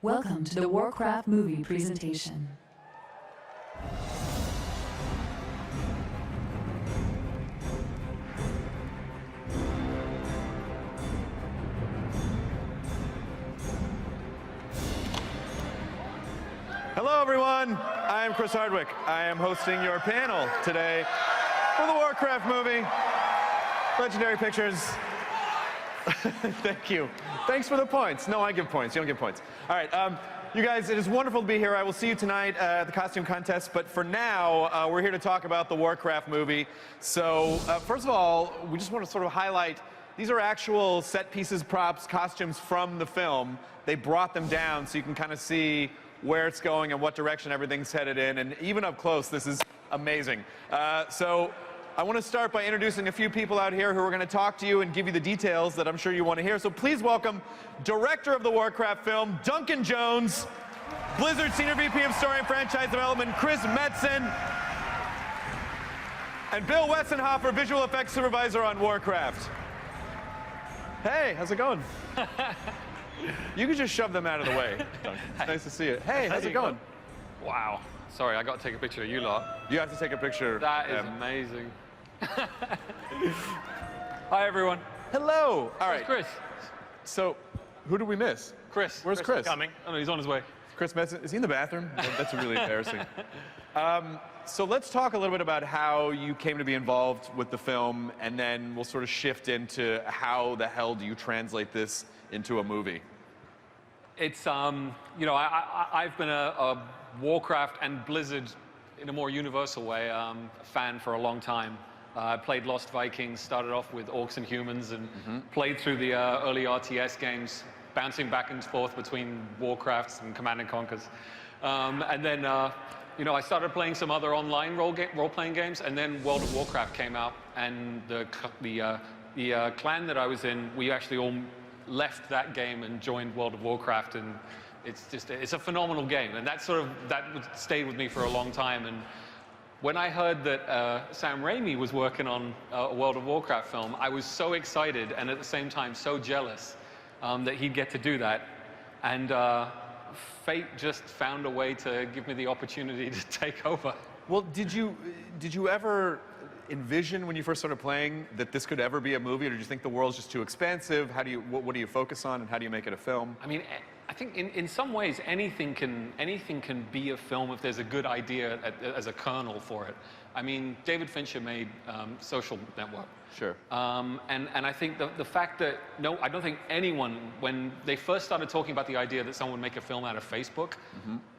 Welcome to the Warcraft movie presentation. Hello everyone, I am Chris Hardwick. I am hosting your panel today for the Warcraft movie. Legendary Pictures. Thank you. Thanks for the points. No, I give points. You don't give points. All right, you guys, it is wonderful to be here. I will see you tonight at the costume contest, but for now, we're here to talk about the Warcraft movie. So, first of all, we just want to sort of highlight, these are actual set pieces, props, costumes from the film. They brought them down so you can kind of see where it's going and what direction everything's headed in, and even up close, this is amazing. So I want to start by introducing a few people out here who are going to talk to you and give you the details that I'm sure you want to hear. So please welcome director of the Warcraft film, Duncan Jones, Blizzard Senior VP of Story and Franchise Development, Chris Metzen, and Bill Wessenhofer, Visual Effects Supervisor on Warcraft. Hey, how's it going? You can just shove them out of the way. It's nice to see you. Hey, how's it going? Wow. Sorry, I got to take a picture of you lot. You have to take a picture. That is amazing. Hi, everyone. Hello. All right. Chris. So, who did we miss? Chris. Where's Chris? Is coming. Oh, no, he's on his way. Chris Metzen. Is he in the bathroom? That's really embarrassing. So let's talk a little bit about how you came to be involved with the film, and then we'll sort of shift into how the hell do you translate this into a movie? It's, you know, I've been a Warcraft and Blizzard, in a more universal way, fan for a long time. I played Lost Vikings, started off with Orcs and Humans, and played through the early RTS games, bouncing back and forth between Warcrafts and Command and Conquers. And then, you know, I started playing some other online role-playing games, and then World of Warcraft came out, and the clan that I was in, we actually all left that game and joined World of Warcraft, and it's a phenomenal game, and that stayed with me for a long time. And when I heard that Sam Raimi was working on a World of Warcraft film, I was so excited and at the same time so jealous that he'd get to do that. And fate just found a way to give me the opportunity to take over. Well, did you ever envision when you first started playing that this could ever be a movie, or did you think the world's just too expansive? What do you focus on, and how do you make it a film? I mean, I think in some ways anything can be a film if there's a good idea as a kernel for it. I mean, David Fincher made Social Network. Sure. And I think the fact that, no, I don't think anyone, when they first started talking about the idea that someone would make a film out of Facebook,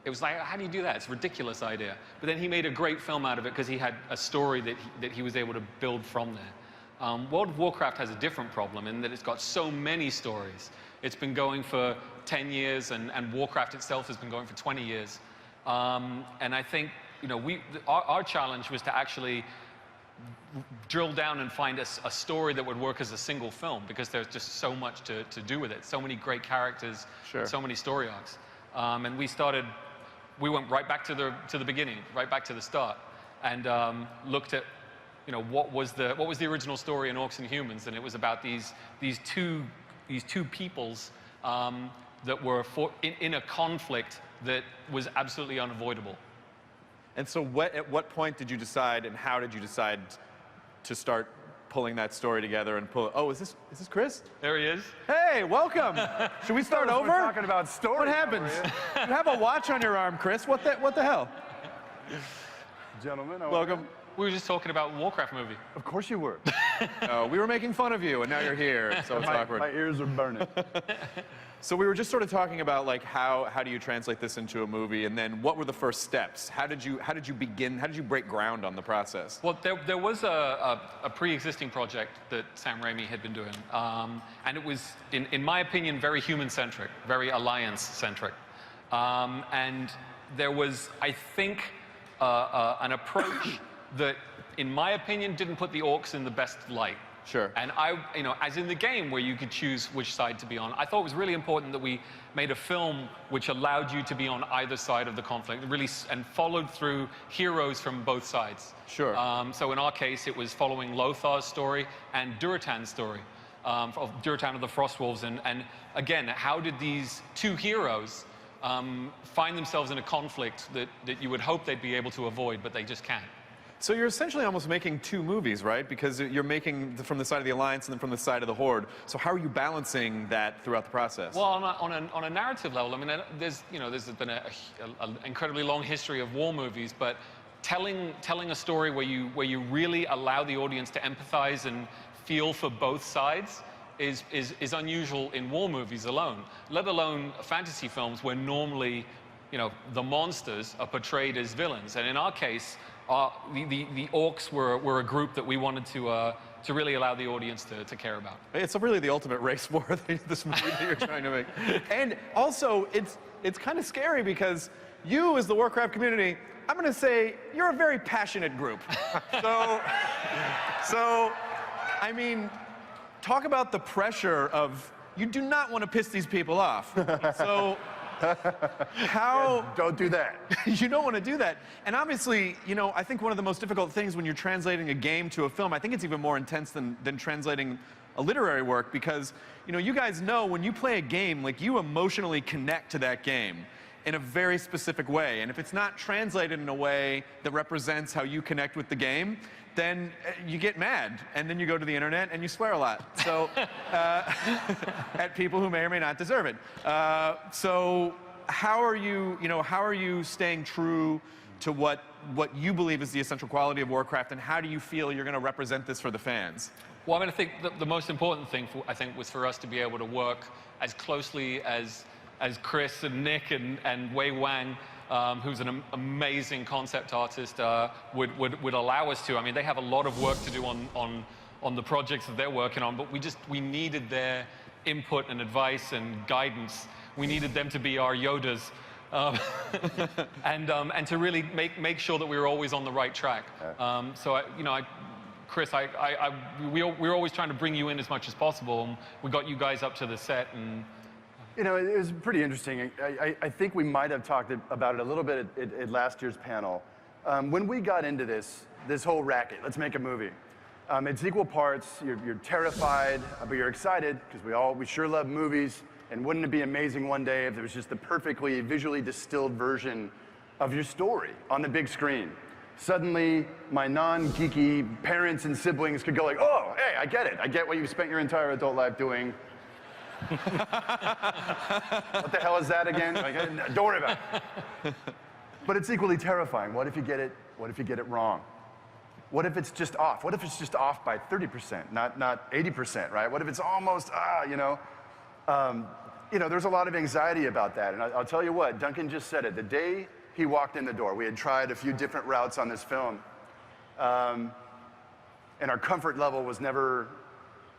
it was like, how do you do that? It's a ridiculous idea. But then he made a great film out of it because he had a story that he was able to build from there. World of Warcraft has a different problem in that it's got so many stories. It's been going for 10 years, and Warcraft itself has been going for 20 years. And I think, you know, our challenge was to actually drill down and find a story that would work as a single film, because there's just so much to do with it. So many great characters, sure, so many story arcs. And we went right back to the beginning, right back to the start, and looked at, you know, what was the original story in Orcs and Humans, and it was about these two peoples that were in a conflict that was absolutely unavoidable. And so at what point did you decide, and how did you decide to start pulling that story together and pull it? Oh, is this Chris? There he is. Hey, welcome. Should we start over? We're talking about story. What happens? You have a watch on your arm, Chris. What the hell? Gentlemen, welcome. We were just talking about Warcraft movie. Of course you were. No, we were making fun of you, and now you're here, so it's awkward. My ears are burning. So we were just sort of talking about, like, how do you translate this into a movie, and then what were the first steps? How did you begin? How did you break ground on the process? Well, there was a pre-existing project that Sam Raimi had been doing, and it was, in my opinion, very human-centric, very alliance-centric, and there was, I think, an approach that, in my opinion, didn't put the orcs in the best light. Sure. And you know, as in the game where you could choose which side to be on, I thought it was really important that we made a film which allowed you to be on either side of the conflict, really, and followed through heroes from both sides. Sure. So in our case, it was following Lothar's story and Durotan's story, of Durotan of the Frostwolves, and again, how did these two heroes find themselves in a conflict that you would hope they'd be able to avoid, but they just can't. So you're essentially almost making two movies, right? Because you're making from the side of the Alliance and then from the side of the Horde. So how are you balancing that throughout the process? Well, on a narrative level, I mean, there's been an incredibly long history of war movies, but telling a story where you really allow the audience to empathize and feel for both sides is unusual in war movies alone, let alone fantasy films where normally, the monsters are portrayed as villains. And in our case, the orcs were a group that we wanted to really allow the audience to care about. It's really the ultimate race war, this movie that you're trying to make. And also, it's kind of scary because you, as the Warcraft community, I'm going to say you're a very passionate group. So, I mean, talk about the pressure of, you do not want to piss these people off. So, how... Yeah, don't do that. You don't want to do that. And obviously, I think one of the most difficult things when you're translating a game to a film, I think it's even more intense than translating a literary work, because, you guys know when you play a game, like, you emotionally connect to that game in a very specific way. And if it's not translated in a way that represents how you connect with the game, then you get mad, and then you go to the internet and you swear a lot. So, at people who may or may not deserve it. So, how are you staying true to what you believe is the essential quality of Warcraft, and how do you feel you're going to represent this for the fans? Well, I mean, I think the most important thing was for us to be able to work as closely as Chris and Nick and Wei Wang, who's an amazing concept artist, would allow us to. I mean, they have a lot of work to do on the projects that they're working on, but we needed their input and advice and guidance. We needed them to be our Yodas, and to really make sure that we were always on the right track. So, Chris, we were always trying to bring you in as much as possible, and we got you guys up to the set. And it was pretty interesting. I think we might have talked about it a little bit at last year's panel. When we got into this whole racket, let's make a movie. It's equal parts. You're terrified, but you're excited because we sure love movies. And wouldn't it be amazing one day if there was just the perfectly visually distilled version of your story on the big screen? Suddenly, my non-geeky parents and siblings could go like, "Oh, hey, I get it. I get what you've spent your entire adult life doing." What the hell is that again? Like, don't worry about it. But it's equally terrifying. What if you get it? What if you get it wrong? What if it's just off? What if it's just off by 30%, not 80%, right? What if it's almost there's a lot of anxiety about that. And I'll tell you what, Duncan just said it. The day he walked in the door, we had tried a few different routes on this film, and our comfort level was never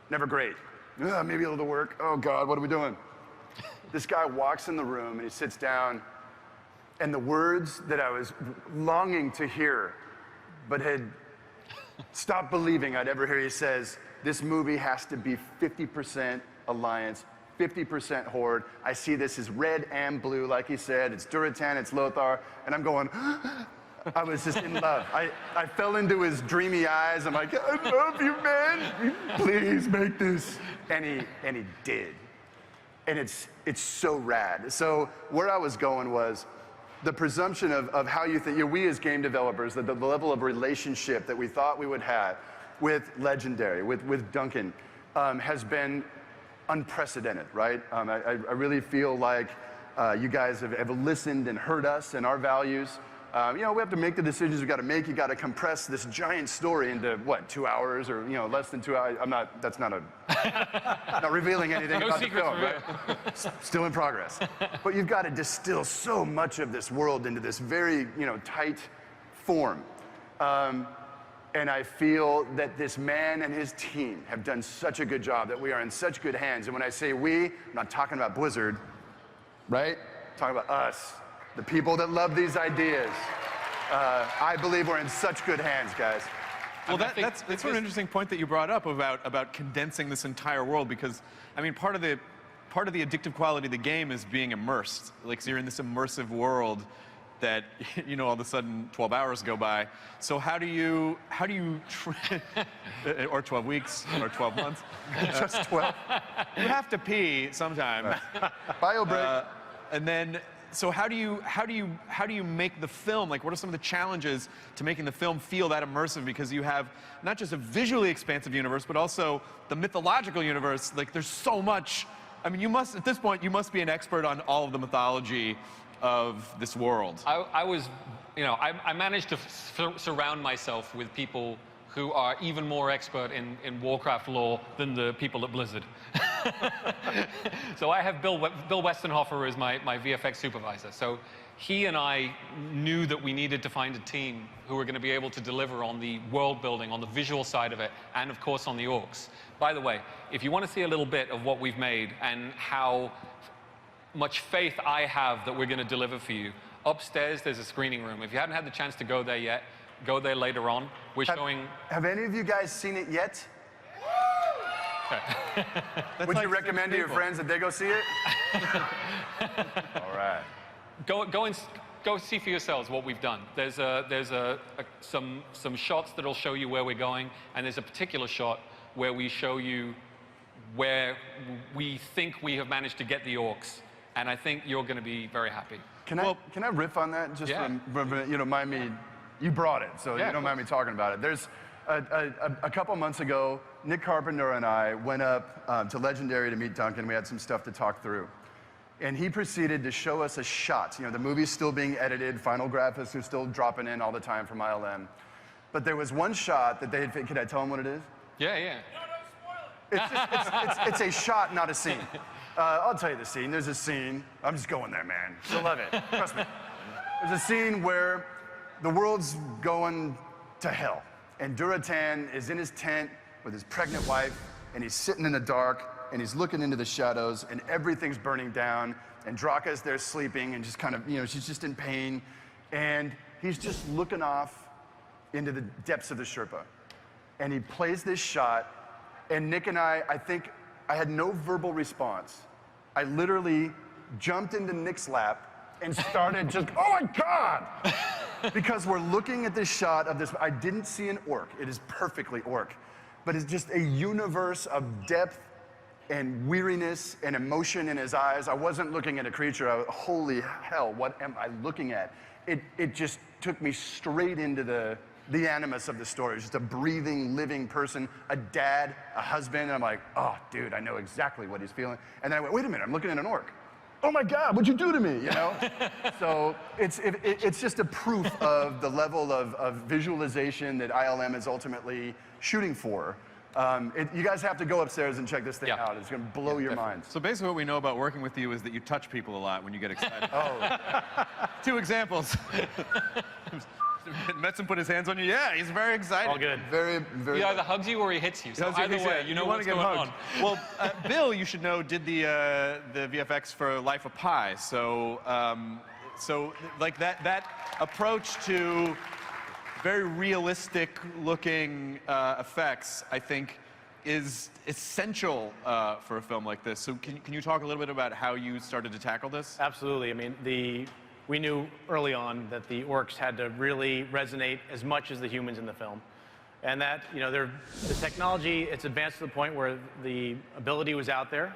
great. Maybe it'll work. Oh God, what are we doing? This guy walks in the room and he sits down, and the words that I was longing to hear, but had stopped believing I'd ever hear, he says, "This movie has to be 50% Alliance, 50% Horde. I see this as red and blue," like he said. It's Duratan, it's Lothar, and I'm going, I was just in love. I fell into his dreamy eyes. I'm like, "I love you, man. Please make this." And he did. And it's so rad. So where I was going was the presumption of how you think, we as game developers, the level of relationship that we thought we would have with Legendary, with Duncan, has been unprecedented, right? I really feel like you guys have listened and heard us and our values. We have to make the decisions we got to make. You got to compress this giant story into what, 2 hours or less than 2 hours. That's not not revealing anything about the film, right? Still in progress. But you've got to distill so much of this world into this very tight form. And I feel that this man and his team have done such a good job that we are in such good hands. And when I say we, I'm not talking about Blizzard, right? I'm talking about us, the people that love these ideas. I believe we're in such good hands, guys. Well, that's sort of an interesting point that you brought up about condensing this entire world, because I mean, part of the addictive quality of the game is being immersed. Like, so you're in this immersive world that all of a sudden 12 hours go by. So how do you or 12 weeks or 12 months? Just 12. You have to pee sometime. Bio break. And then so how do you make the film? Like, what are some of the challenges to making the film feel that immersive? Because you have not just a visually expansive universe, but also the mythological universe. Like, there's so much. I mean, at this point, you must be an expert on all of the mythology of this world. I was, I managed to surround myself with people who are even more expert in Warcraft lore than the people at Blizzard. So I have Bill Westenhofer as my VFX supervisor. So he and I knew that we needed to find a team who were going to be able to deliver on the world building, on the visual side of it, and of course on the orcs. By the way, if you want to see a little bit of what we've made and how much faith I have that we're going to deliver for you, upstairs there's a screening room. If you haven't had the chance to go there yet, go there later on. We're showing... Have any of you guys seen it yet? Okay. Would you recommend to your friends that they go see it? All right. Go see for yourselves what we've done. There's some shots that'll show you where we're going, and there's a particular shot where we show you where we think we have managed to get the orcs, and I think you're going to be very happy. Can I riff on that? Just yeah. Mind me. You brought it, so you don't mind me talking about it. There's a couple months ago, Nick Carpenter and I went up to Legendary to meet Duncan. We had some stuff to talk through. And he proceeded to show us a shot. The movie's still being edited. Final graphics are still dropping in all the time from ILM. But there was one shot that they had... Can I tell him what it is? Yeah, yeah. It's a shot, not a scene. I'll tell you the scene. There's a scene. I'm just going there, man. You'll love it. Trust me. There's a scene where the world's going to hell. And Duratan is in his tent with his pregnant wife, and he's sitting in the dark, and he's looking into the shadows, and everything's burning down, and Draka's there sleeping, and just kind of, she's just in pain, and he's just looking off into the depths of the Sherpa. And he plays this shot, and Nick and I think I had no verbal response. I literally jumped into Nick's lap and started just, oh my God! Because we're looking at this shot of this, I didn't see an orc. It is perfectly orc. But it's just a universe of depth and weariness and emotion in his eyes. I wasn't looking at a creature. Holy hell, what am I looking at? It just took me straight into the animus of the story. Just a breathing, living person, a dad, a husband. And I'm like, oh, dude, I know exactly what he's feeling. And then I went, wait a minute, I'm looking at an orc. Oh my God, what'd you do to me, So it's just a proof of the level of visualization that ILM is ultimately shooting for. You guys have to go upstairs and check this thing out. It's going to blow your minds. So basically what we know about working with you is that you touch people a lot when you get excited. Oh. 2 examples. Metzen put his hands on you. Yeah, he's very excited. All good. Very, very. He either hugs you or he hits you. So either way, you know what's going on. Well, Bill, you should know, did the VFX for Life of Pi. So, like that approach to very realistic-looking effects, I think, is essential for a film like this. So, can you talk a little bit about how you started to tackle this? Absolutely. I mean, we knew early on that the orcs had to really resonate as much as the humans in the film. And that, the technology, it's advanced to the point where the ability was out there.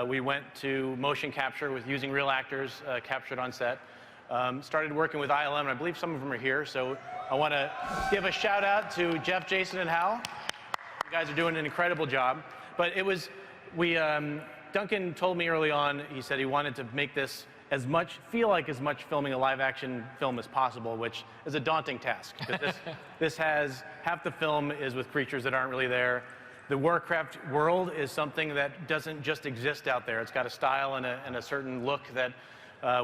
We went to motion capture with using real actors captured on set. Started working with ILM, and I believe some of them are here. So I want to give a shout out to Jeff, Jason, and Hal. You guys are doing an incredible job. But it was, Duncan told me early on, he said he wanted to make this feel like as much filming a live action film as possible, which is a daunting task. This has, half the film is with creatures that aren't really there. The Warcraft world is something that doesn't just exist out there. It's got a style and a certain look that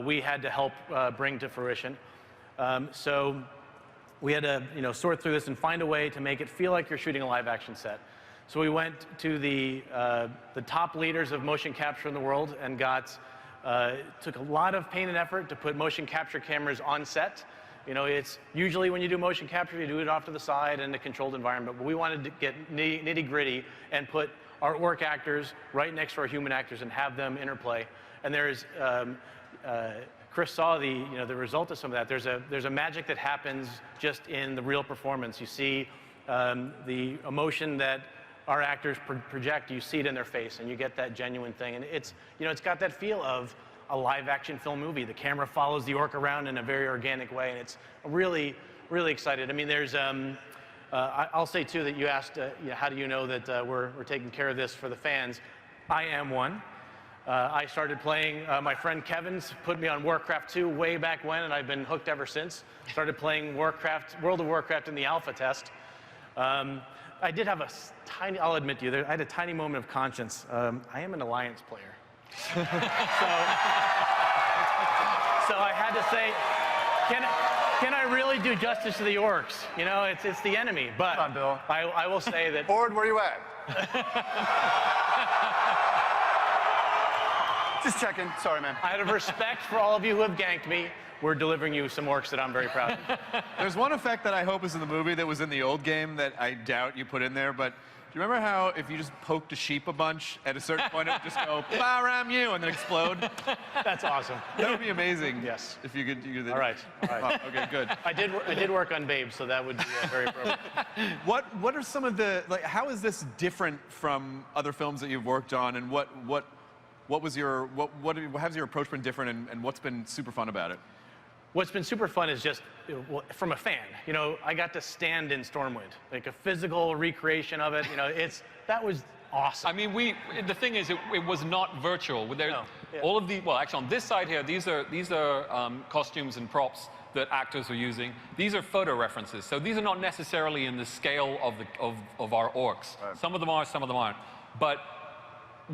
we had to help bring to fruition. So we had to sort through this and find a way to make it feel like you're shooting a live action set. So we went to the top leaders of motion capture in the world and took a lot of pain and effort to put motion capture cameras on set. It's usually when you do motion capture, you do it off to the side in a controlled environment, but we wanted to get nitty-gritty and put our orc actors right next to our human actors and have them interplay. And there's, Chris saw the result of some of that. There's a magic that happens just in the real performance. You see the emotion that our actors project, you see it in their face, and you get that genuine thing. And it's got that feel of a live-action film movie. The camera follows the orc around in a very organic way, and it's really, really excited. I mean, there's, I'll say too that you asked, how do you know that we're taking care of this for the fans? I am one. I started playing, my friend Kevin's put me on Warcraft 2 way back when, and I've been hooked ever since. Started playing World of Warcraft in the alpha test. I did have a tiny, I'll admit to you, I had a tiny moment of conscience. I am an Alliance player. So I had to say, can I really do justice to the orcs? You know, it's the enemy. But Come on, Bill. I will say that. Ord, where you at? Just checking. Sorry, man. Out of respect for all of you who have ganked me, we're delivering you some orcs that I'm very proud of. There's one effect that I hope is in the movie that was in the old game that I doubt you put in there, but do you remember how if you just poked a sheep a bunch, at a certain point it would just go, "Baram you," and then explode? That's awesome. That would be amazing. Yes. If you could do that. All right. Oh, okay, good. I did work on Babe, so that would be very appropriate. What are some of the, like, how is this different from other films that you've worked on, and how's your approach been different, and what's been super fun about it? What's been super fun is just, from a fan, you know, I got to stand in Stormwind, like a physical recreation of it. You know, that was awesome. I mean, the thing is, it was not virtual. No. Yeah. All of the, well, actually, on this side here, these are costumes and props that actors were using. These are photo references, so these are not necessarily in the scale of our orcs. Right. Some of them are, some of them aren't. But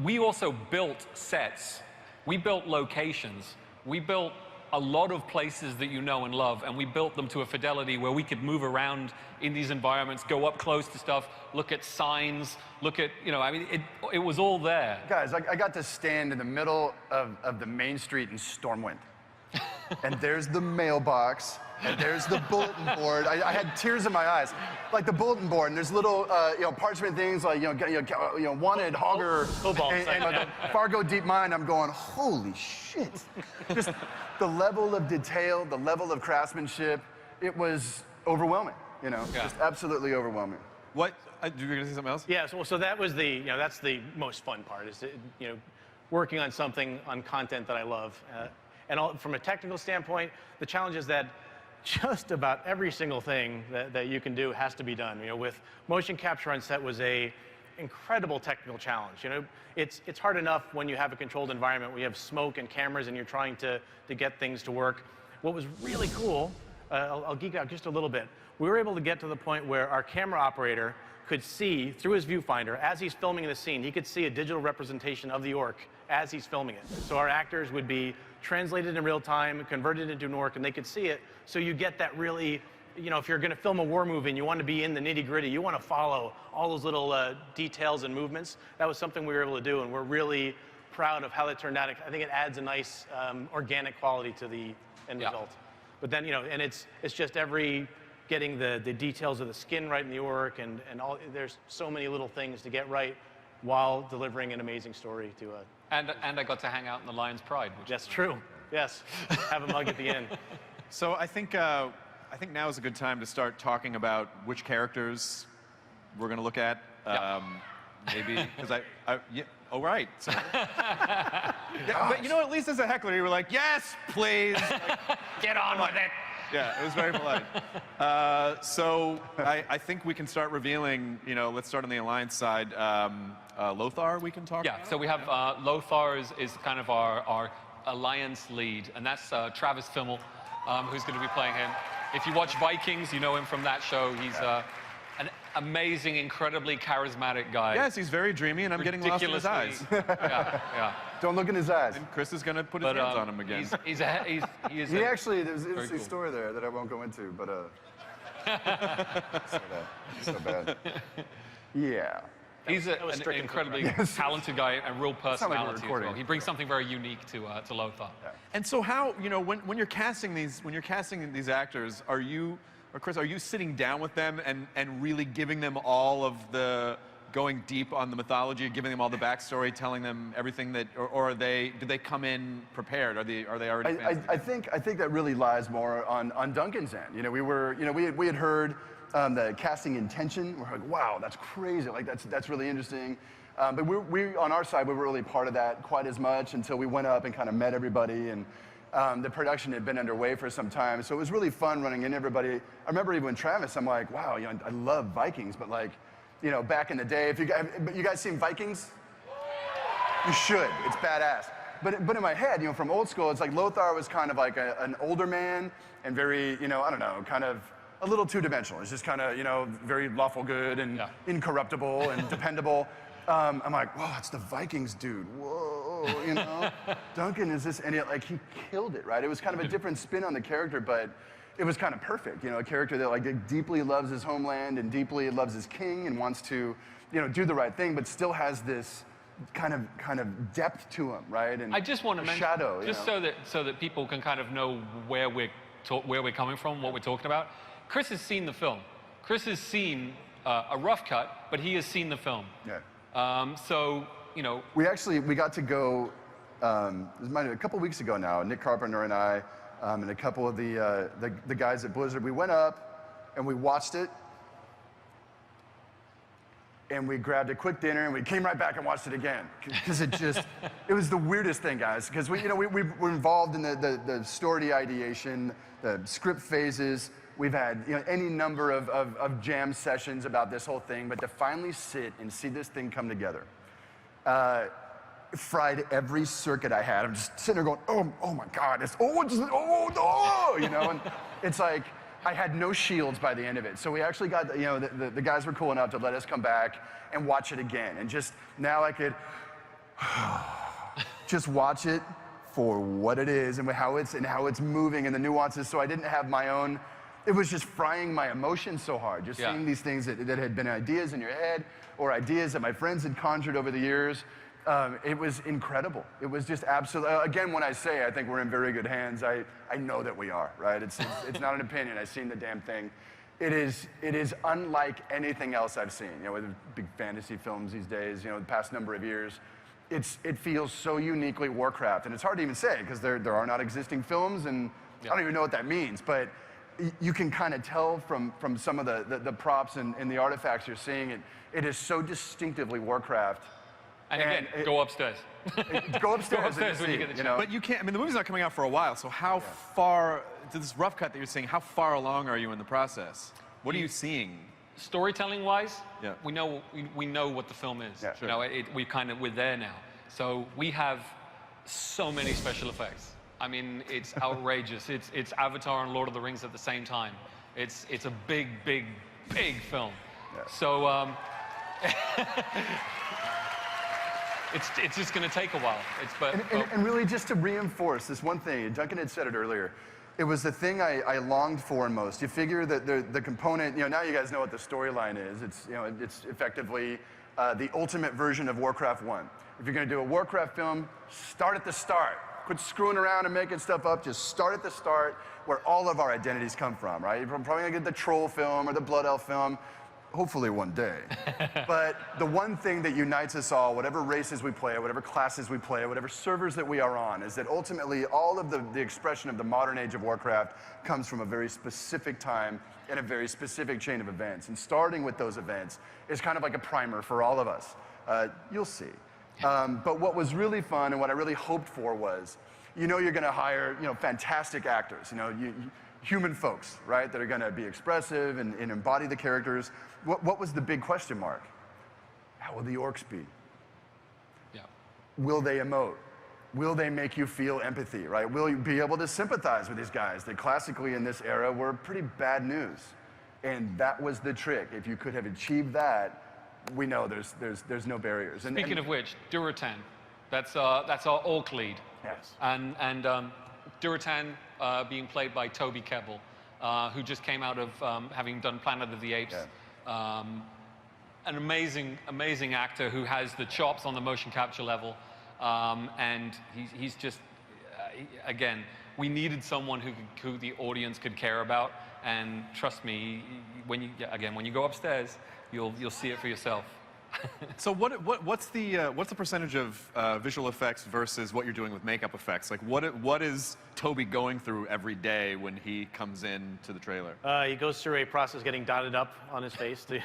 we also built sets. We built locations. We built a lot of places that you know and love, and we built them to a fidelity where we could move around in these environments, go up close to stuff, look at signs, look at, you know, I mean, it was all there. Guys, I got to stand in the middle of the main street in Stormwind. And there's the mailbox, and there's the bulletin board. I had tears in my eyes. Like the bulletin board, and there's little, parchment things like, wanted, hogger, and the Fargo Deep Mine. I'm going, holy shit. Just the level of detail, the level of craftsmanship, it was overwhelming, just absolutely overwhelming. What, you were gonna say something else? Yeah, so that was that's the most fun part, is, working on content that I love. From a technical standpoint, the challenge is that just about every single thing that you can do has to be done. With motion capture on set was a incredible technical challenge. It's hard enough when you have a controlled environment where you have smoke and cameras and you're trying to get things to work. What was really cool, I'll geek out just a little bit, we were able to get to the point where our camera operator could see through his viewfinder, as he's filming the scene, he could see a digital representation of the orc as he's filming it. So our actors would be translated in real time, converted into an orc, and they could see it. So you get that really, if you're gonna film a war movie and you want to be in the nitty gritty, you want to follow all those little details and movements. That was something we were able to do, and we're really proud of how that turned out. I think it adds a nice organic quality to the end result. But then, and it's just getting the details of the skin right in the orc, and all, there's so many little things to get right while delivering an amazing story to a... And I got to hang out in the Lion's Pride. That's true, yes. Have a mug at the end. So I think now is a good time to start talking about which characters we're gonna look at. Maybe, because oh, right. So, but at least as a heckler, you were like, yes, please. Like, get on with it. Yeah, it was very polite. So I think we can start revealing, let's start on the Alliance side. Lothar, we can talk about? Yeah, so we have Lothar is kind of our Alliance lead, and that's Travis Fimmel, who's going to be playing him. If you watch Vikings, you know him from that show. He's an amazing, incredibly charismatic guy. Yes, he's very dreamy, and I'm getting lost in his eyes. Yeah. Don't look in his eyes. And Chris is going to put his hands on him again. There's a story there that I won't go into, but so bad. Yeah. He's an incredibly talented guy, a real personality as well. He brings something very unique to Lothar. Yeah. And so how, when you're casting these actors, Chris, are you sitting down with them and really giving them all of the, going deep on the mythology, giving them all the backstory, telling them everything that, or do they come in prepared? Are they already fans? I think that really lies more on Duncan's end. We had heard the casting intention. We're like, wow, that's crazy. Like that's really interesting. But we, on our side, we were really part of that quite as much until we went up and kind of met everybody. And the production had been underway for some time. So it was really fun running into everybody. I remember even with Travis, I'm like, wow, you know, I love Vikings, but like, you know, back in the day, if you guys seen Vikings? You should. It's badass. But in my head, you know, from old school, it's like Lothar was kind of like an older man and very, you know, I don't know, kind of a little two-dimensional. It's just kind of, you know, very lawful good and incorruptible and dependable. I'm like, whoa, it's the Vikings dude. Whoa, you know? Duncan is this, and like he killed it, right? It was kind of a different spin on the character, but it was kind of perfect. You know, a character that like deeply loves his homeland and deeply loves his king and wants to, you know, do the right thing, but still has this kind of depth to him, right? And I just want to mention, shadow, just so that people can kind of know where we're coming from, what we're talking about. Chris has seen the film. Chris has seen a rough cut, but he has seen the film. Yeah. So, you know. We got to go, this might have been a couple weeks ago now, Nick Carpenter and I, and a couple of the guys at Blizzard, we went up and we watched it. And we grabbed a quick dinner and we came right back and watched it again. Because it was the weirdest thing, guys. Because we were involved in the story ideation, the script phases. We've had, you know, any number of jam sessions about this whole thing, but to finally sit and see this thing come together, fried every circuit I had. I'm just sitting there going, oh my God, no, you know, and it's like, I had no shields by the end of it. So we actually got, you know, the guys were cool enough to let us come back and watch it again. And just, now I could just watch it for what it is and how it's moving and the nuances. So I didn't have my own, it was just frying my emotions so hard. Just seeing these things that had been ideas in your head or ideas that my friends had conjured over the years. It was incredible. It was just absolutely, again, when I say I think we're in very good hands, I know that we are, right? It's not an opinion. I've seen the damn thing. It is unlike anything else I've seen, you know, with big fantasy films these days, you know, the past number of years. It feels so uniquely Warcraft, and it's hard to even say because there are not existing films, and I don't even know what that means, but you can kind of tell from some of the props and the artifacts you're seeing, it is so distinctively Warcraft. And again, go upstairs. Go upstairs when you get the chance. But you can't, I mean, the movie's not coming out for a while, so how far, to this rough cut that you're saying, how far along are you in the process? What are you seeing? Storytelling-wise, we know what the film is. Yeah, sure. You know, we're there now. So we have so many special effects. I mean, it's outrageous. It's Avatar and Lord of the Rings at the same time. It's a big film. Yeah. So it's just going to take a while. And really, just to reinforce this one thing, Duncan had said it earlier, it was the thing I longed for most. You figure that the component, you know, now you guys know what the storyline is. It's, you know, it's effectively the ultimate version of Warcraft 1. If you're going to do a Warcraft film, start at the start. Quit screwing around and making stuff up. Just start at the start where all of our identities come from, right? You're probably going to get the Troll film or the Blood Elf film. Hopefully one day. But the one thing that unites us all, whatever races we play, whatever classes we play, whatever servers that we are on, is that ultimately all of the expression of the modern age of Warcraft comes from a very specific time and a very specific chain of events. And starting with those events is kind of like a primer for all of us. You'll see. But what was really fun and what I really hoped for was, you know, you're going to hire, you know, fantastic actors, you know, human folks, right, that are going to be expressive and embody the characters. What was the big question mark? How will the orcs be? Yeah. Will they emote? Will they make you feel empathy, right? Will you be able to sympathize with these guys that classically in this era were pretty bad news? And that was the trick. If you could have achieved that, we know there's no barriers. Speaking of which, Duratan, that's our orc lead. Yes. And Duratan being played by Toby Kebbell, who just came out of having done Planet of the Apes. Yeah. An amazing actor who has the chops on the motion capture level. And he's just, again, we needed someone who the audience could care about. And trust me, when you go upstairs, you'll see it for yourself. So what's the percentage of visual effects versus what you're doing with makeup effects? Like what is Toby going through every day when he comes in to the trailer? He goes through a process getting dotted up on his face to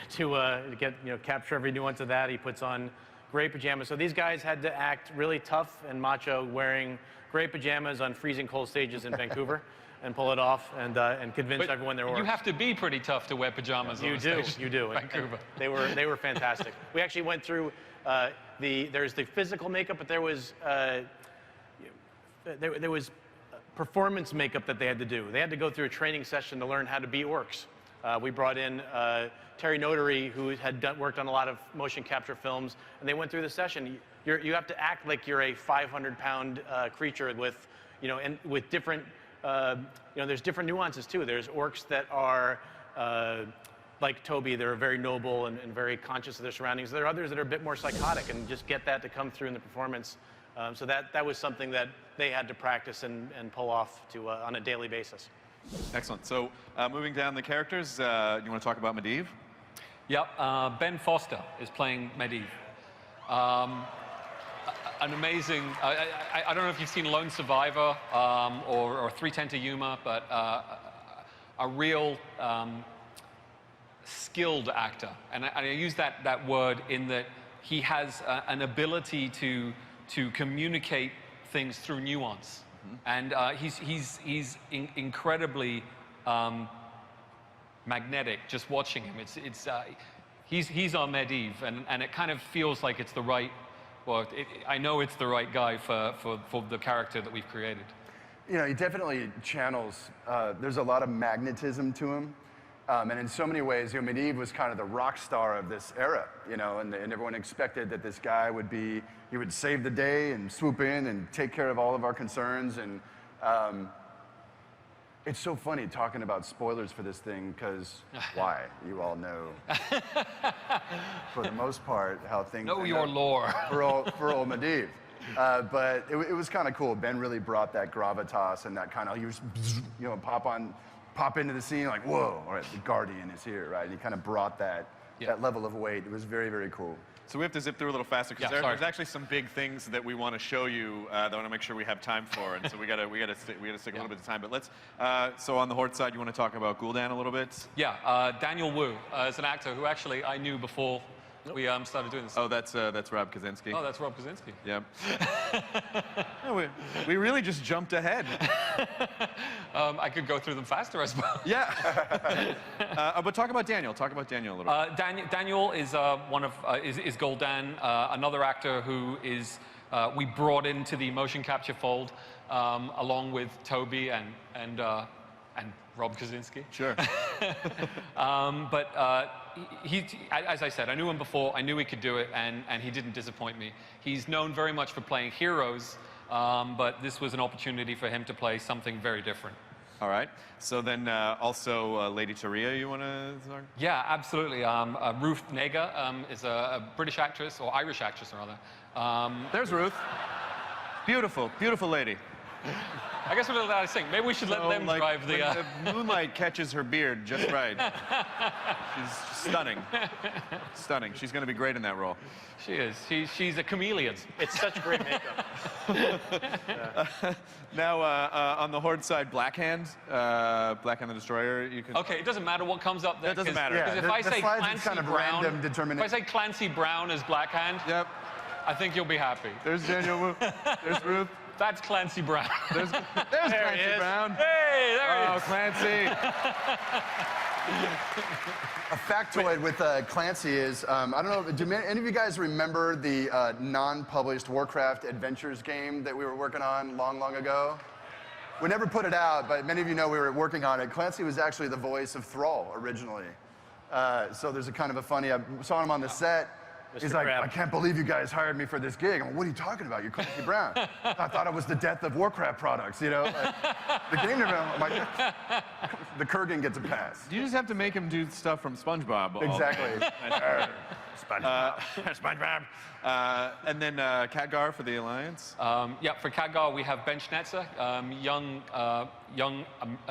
get, you know, capture every nuance of that. He puts on gray pajamas. So these guys had to act really tough and macho wearing gray pajamas on freezing cold stages in Vancouver and pull it off and convince But everyone they're orcs. you have to be pretty tough to wear pajamas on a stage. You do. Vancouver. They were fantastic. We actually went through there's the physical makeup, but there was performance makeup that they had to do. They had to go through a training session to learn how to be orcs. We brought in Terry Notary, who had worked on a lot of motion capture films, and they went through the session. You have to act like you're a 500-pound creature with, and with different, there's different nuances too. There's orcs that are like Toby, they're very noble and very conscious of their surroundings. There are others that are a bit more psychotic, and just get that to come through in the performance. So that was something that they had to practice and pull off on a daily basis. Excellent. So moving down the characters, you want to talk about Medivh? Yep. Ben Foster is playing Medivh. An amazing, I don't know if you've seen Lone Survivor or 310 to Yuma, but a real skilled actor. And I use that word in that he has an ability to communicate things through nuance. And he's incredibly magnetic just watching him. He's our Medivh, and it kind of feels like it's the right, I know it's the right guy for the character that we've created. He definitely channels, there's a lot of magnetism to him. And in so many ways, Medivh was kind of the rock star of this era, and everyone expected that this guy he would save the day and swoop in and take care of all of our concerns. And it's so funny talking about spoilers for this thing, because why? You all know, for the most part, how things know your lore. for old Medivh. But it was kind of cool. Ben really brought that gravitas and that kind of, he was, pop into the scene like, whoa, all right, the Guardian is here, right? And he kind of brought that level of weight. It was very, very cool. So we have to zip through a little faster, because there's actually some big things that we want to show you that I want to make sure we have time for, and so we gotta stick a little bit of time. But let's. So on the Horde side, you want to talk about Gul'dan a little bit? Yeah, Daniel Wu is an actor who actually I knew before we started doing this. Oh, that's Rob Kaczynski. Oh, that's Rob Kaczynski. Yep. No, we really just jumped ahead. I could go through them faster, I suppose. Yeah. But talk about Daniel. Talk about Daniel a little bit. Daniel is is Gul'dan, another actor who is we brought into the motion capture fold along with Toby and Rob Kaczynski. Sure. But he, as I said, I knew him before. I knew he could do it, and he didn't disappoint me. He's known very much for playing heroes, but this was an opportunity for him to play something very different. All right. So then also Lady Taria, you want to start? Yeah, absolutely. Ruth Negga is a British actress, or Irish actress, rather. There's Ruth. Beautiful, beautiful lady. I guess we're allowed to sing. Maybe we should let them drive the... When the moonlight catches her beard just right. She's stunning. Stunning. She's going to be great in that role. She is. She's a chameleon. It's such great makeup. Now, on the Horde side, Blackhand the Destroyer, you can... Okay, it doesn't matter what comes up there. That doesn't matter. Because if I say Clancy kind of Brown, random determination. if I say Clancy Brown as Blackhand, Yep. I think you'll be happy. There's Daniel Wu. There's Ruth. That's Clancy Brown. There's Clancy Brown. Hey, there he is. Clancy. A factoid with Clancy is, I don't know, do any of you guys remember the non-published Warcraft Adventures game that we were working on long ago? We never put it out, but many of you know we were working on it. Clancy was actually the voice of Thrall originally. So there's a kind of a funny, I saw him on the set. Mr. He's like, Crab. I can't believe you guys hired me for this gig. I'm like, what are you talking about? You're Clancy Brown. I thought it was the death of Warcraft products, you know? Like, the game development, I'm like, the Kurgan gets a pass. You just have to make him do stuff from SpongeBob. Exactly. SpongeBob. SpongeBob. And then Khadgar for the Alliance. Yeah, for Khadgar, we have Ben Schnetzer, a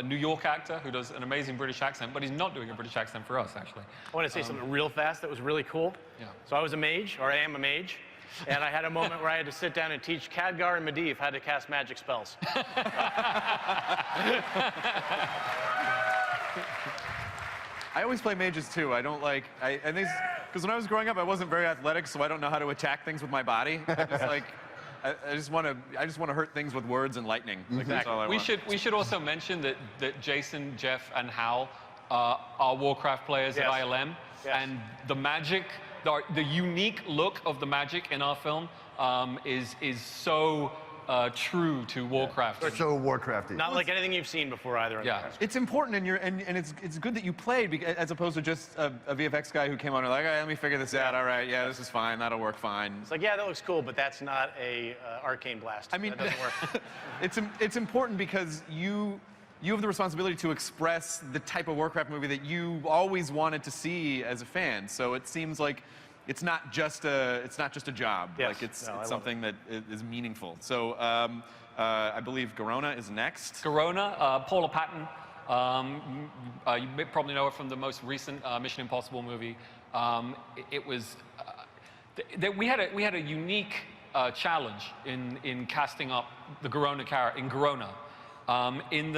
New York actor who does an amazing British accent, but he's not doing a British accent for us, actually. I want to say something real fast that was really cool. Yeah. So I was a mage, or I am a mage, and I had a moment where I had to sit down and teach Khadgar and Medivh how to cast magic spells. I always play mages too. I don't like, and these, Because when I was growing up, I wasn't very athletic, so I don't know how to attack things with my body. I just want to hurt things with words and lightning. Like, that's all I want. We should also mention that Jason, Jeff, and Hal are Warcraft players at ILM, and the magic, the unique look of the magic in our film is so true to Warcraft. They're so Warcrafty. Not like anything you've seen before either. It's important, and it's good that you played, as opposed to just a VFX guy who came on and like, all right, let me figure this out. All right, yeah, this is fine. That'll work fine. It's like, yeah, that looks cool, but that's not a arcane blast. I mean, that doesn't work. it's important because you have the responsibility to express the type of Warcraft movie that you always wanted to see as a fan. So it seems like it's not just a job. Yes. Like it's something that is meaningful. So I believe Garona is next. Garona, Paula Patton. You may probably know her from the most recent Mission Impossible movie. It was we had a unique challenge in casting up the Garona character in Garona. In that